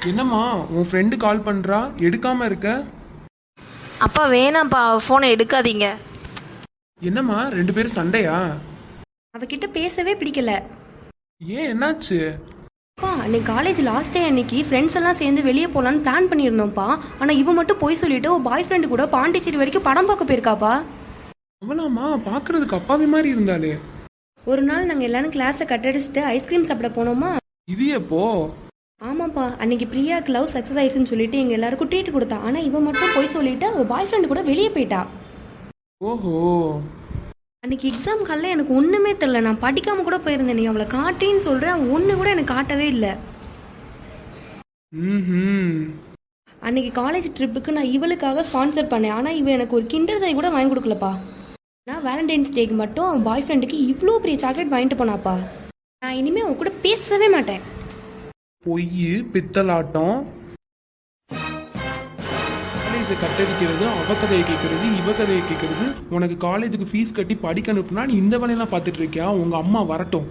என்னம்மா உன் friend call பண்ணுறா எடுக்காம இருக்க? அப்பா வேணாம்ப்பா, ஃபோனை எடுக்காதீங்க. என்னம்மா ரெண்டு பேரும் சண்டையா? அவகிட்ட பேசவே பிடிக்கல. ஏன் என்னாச்சு? அப்பா அன்னைக்கு காலேஜ் லாஸ்ட் டே அன்னைக்கு ஃப்ரெண்ட்ஸ் எல்லாம் சேர்ந்து வெளியே போகலான்னு பிளான் பண்ணியிருந்தோம்ப்பா. ஆனால் இவ மட்டும் போய் சொல்லிட்டு ஒரு பாய் ஃப்ரெண்டு கூட பாண்டிச்சேரி வரைக்கும் படம் பார்க்க போயிருக்காப்பா. அவளாமா பார்க்கறதுக்கு அப்பாவி மாதிரி இருந்தாலே. ஒரு நாள் நாங்கள் எல்லாரும் கிளாஸை கட்டடிச்சுட்டு ஐஸ்கிரீம் சாப்பிட போனோமா. இது எப்போ? ஆமாப்பா, அன்னைக்கு பிரியாக்கு லவ் சக்ஸஸ் ஆயிடுச்சுன்னு சொல்லிட்டு எங்கள் எல்லாருக்கும் ட்ரீட் கொடுத்தா. ஆனால் இவன் மட்டும் போய் சொல்லிட்டு அவள் பாய் ஃப்ரெண்டு கூட வெளியே போயிட்டா. ஓஹோ. அன்னைக்கு எக்ஸாம் காலில் எனக்கு ஒன்றுமே தெரில. நான் படிக்காம கூட போயிருந்தேன். நீ அவளை காட்டின்னு சொல்கிறேன், ஒன்று கூட எனக்கு காட்டவே இல்லை. அன்னைக்கு காலேஜ் ட்ரிப்புக்கு நான் இவளுக்காக ஸ்பான்சர் பண்ணேன். ஆனால் இவன் எனக்கு ஒரு கிண்டர் ஜாய் கூட வாங்கி கொடுக்கலப்பா. நான் வேலண்டைன்ஸ் டேக்கு மட்டும் அவன் பாய் ஃப்ரெண்டுக்கு இவ்வளோ பெரிய சாக்லேட் வாங்கிட்டு போனாப்பா. நான் இனிமேல் அவன் கூட பேசவே மாட்டேன். பொய் பித்தலாட்டம். காலேஜை கட்டடிக்கிறது, அவ கதையை கேட்கறது, இவ கதையை கேட்கறது. உனக்கு காலேஜுக்கு ஃபீஸ் கட்டி படிக்க அனுப்புனா நீ இந்த வேலையெல்லாம் பார்த்துட்டு இருக்கியா? உங்க அம்மா வரட்டும்.